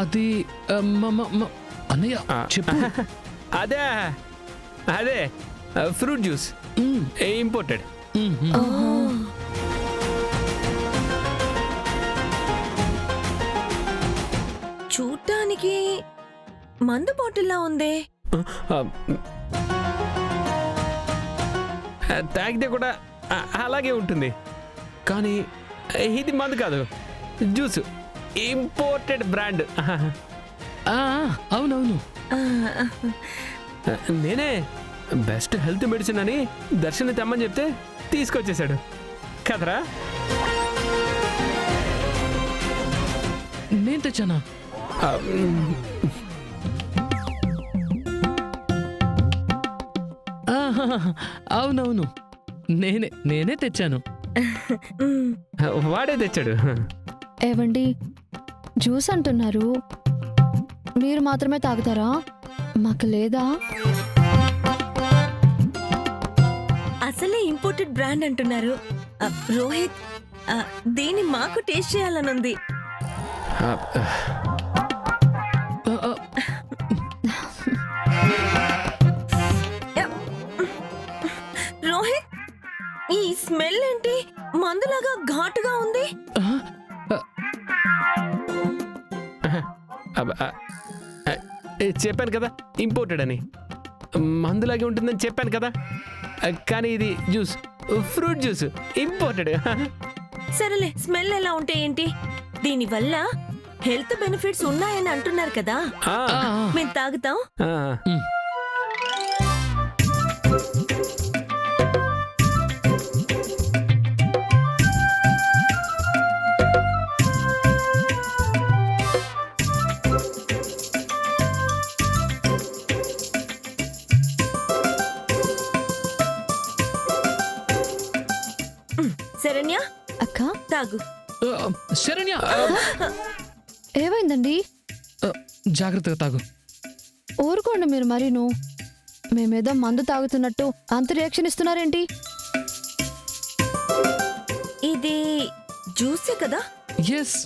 అది అన్నయ్య చెప్పు. అదే అదే ఫ్రూట్ జ్యూస్ ఇంపోర్టెడ్. చూడ్డానికి మందు బాటిల్లా ఉందే. తాగితే కూడా అలాగే ఉంటుంది, కానీ ఇది మందు కాదు, జ్యూస్, ఇంపోర్టెడ్ బ్రాండ్. అవునవును, నేనే బెస్ట్ హెల్త్ మెడిసిన్ అని దర్శన్ తెమ్మని చెప్తే తీసుకొచ్చేసాడు కదరా. నేను తెచ్చానా? అవునవును, నేనే తెచ్చాను. వాడే తెచ్చాడు. ఏవండి, జ్యూస్ అంటున్నారు, మీరు మాత్రమే తాగుతారా? మాకు లేదా? అసలే ఇంపోర్టెడ్ బ్రాండ్ అంటున్నారు. రోహిత్, దీన్ని మాకు టేస్ట్ చేయాలనుంది. రోహిత్, ఈ స్మెల్ ఏంటి? మందులాగా ఘాటుగా ఉంది. చెప్పాను కదా ఇంపోర్టెడ్ అని, మందులాగే ఉంటుందని చెప్పాను కదా, కానీ ఇది జ్యూస్, ఫ్రూట్ జ్యూస్, ఇంపోర్టెడ్. సరేలే, స్మెల్ ఎలా ఉంటే ఏంటి? దీనివల్ల హెల్త్ బెనిఫిట్స్ ఉన్నాయని అంటున్నారు కదా, మేము తాగుతాం. శరణ్య, అక్క తాగు. శరణ్య, ఏమైందండి? జాగ్రత్తగా తాగు. ఊరుకోండి మీరు మరీను. మేమేదో మందు తాగుతున్నట్టు అంత రియాక్షన్ ఇస్తున్నారేంటి? ఇది జ్యూసే కదా? ఎస్,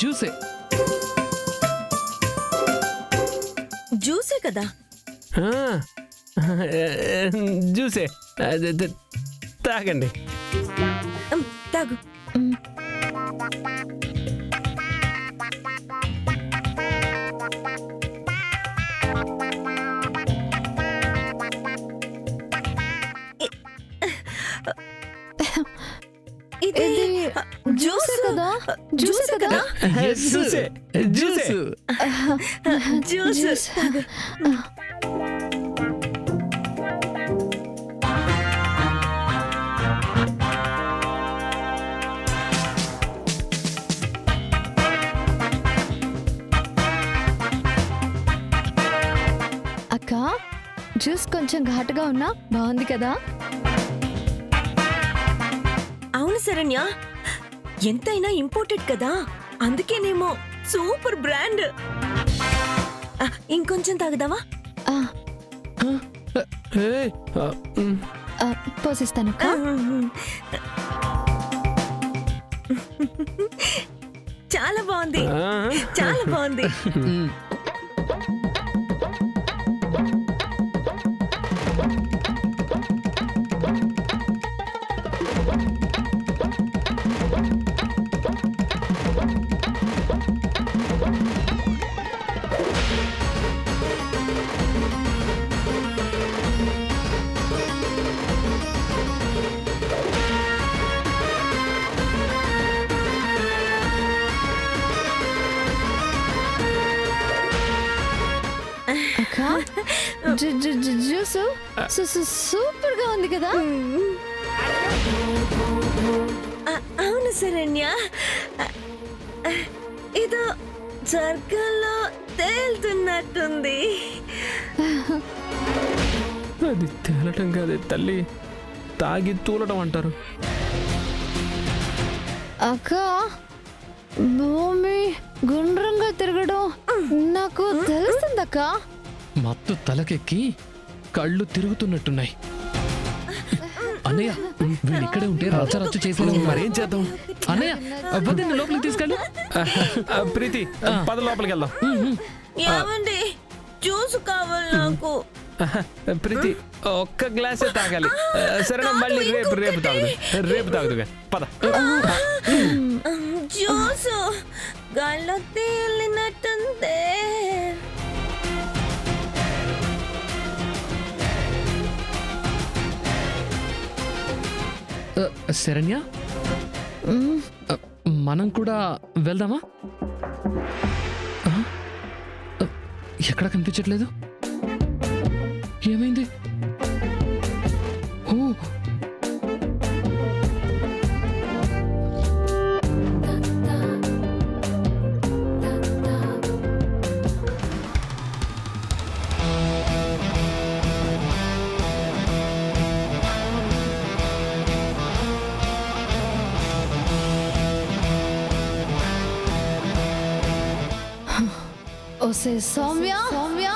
జ్యూసే. జ్యూసే కదా? జ్యూసే, తాగండి. తాగు. ఇది జ్యూసే కదా? జ్యూసే కదా? జ్యూసే, జ్యూసే, జ్యూస్. అక్క, జ్యూస్ కొంచెం ఘాటుగా ఉన్నా బాగుంది కదా? అవును శరణ్య, ఎంతైనా ఇంపోర్టెడ్ కదా, అందుకేనేమో సూపర్ బ్రాండ్. ఇంకొంచెం తాగుదావా? పోసిస్తాను. చాలా బాగుంది, చాలా బాగుంది. జ్యూస్ సూపర్ గా ఉంది కదా? అవును శరణ్య, ఇదో స్వర్గంలో తేలుతున్నట్టుంది. అది తేలటం కాదే తల్లి, తాగి తూలటం అంటారు. అక్క, భూమి గుండ్రంగా తిరగడం నాకు తెలుస్తుందక్క. మత్తు తలకెక్కి కళ్ళు తిరుగుతున్నట్టున్నాయి. అన్నయ్య వీళ్ళు ఇక్కడే ఉంటే రచ్చ రచ్చ చేసేలా మరేం చేద్దాం? అన్నయ్య వదిన లోపలికి తీసుకెళ్ళు. ప్రీతి పద లోపలికి వెళ్దాం. ఏమండి జ్యూస్ కావాలి నాకు. ప్రీతి ఒక్క గ్లాసే తాగాలి. సరేనా, మళ్ళీ రేపు తాగుదుగా. పద. జ్యూస్ గాల్లోకి తేలినట్టుందే. శరణ్య మనం కూడా వెళ్దామా? ఎక్కడ కనిపించట్లేదు. ఏమైంది? ఓ ఓసే సౌమ్య సౌమ్య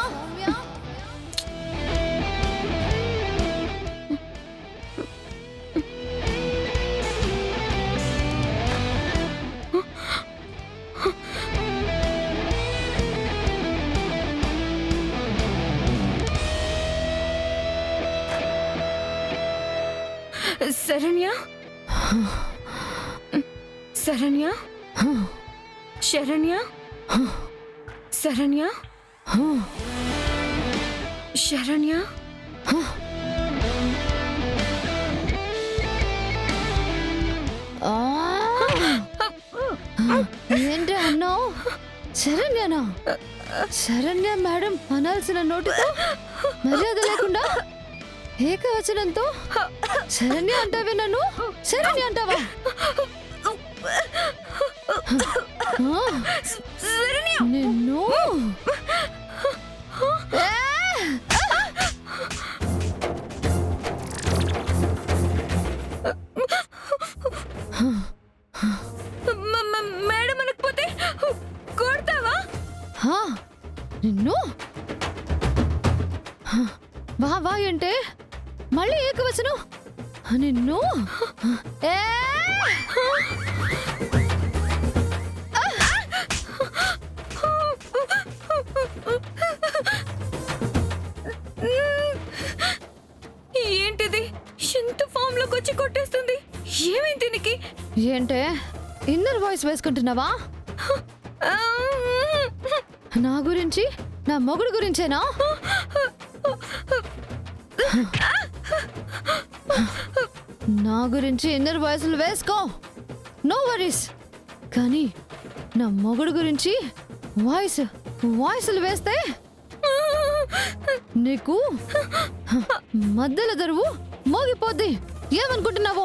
శరణ్య శరణ్య శరణ్య శరణ్య శరణ్య ఏంటి అన్నావు? శరణ్యనా? శరణ్య మేడం అనాల్సిన నోటితో మర్యాద లేకుండా ఏకవచనంతో శరణ్య అంటావే నన్ను? శరణ్య అంటావా? నిన్ను మేడం అనకపోతే కొడతావా? నిన్ను వా వా అంటే మళ్ళీ ఏకవచనం. నిన్ను ఏంటిది? ఎంత ఫామ్ లోకి వచ్చి కొట్టేస్తుంది. ఏమైంది దీనికి? ఏంటే ఇన్నర్ వాయిస్ వేసుకుంటున్నావా? నా గురించి, నా మొగుడు గురించేనా? నా గురించి ఇన్నర్ వాయిస్లు వేసుకో, నో వరీస్. కానీ నా మొగుడు గురించి వాయిస్లు వేస్తే నీకు మధ్యలో దరువు మోగిపోద్ది. ఏమనుకుంటున్నావు?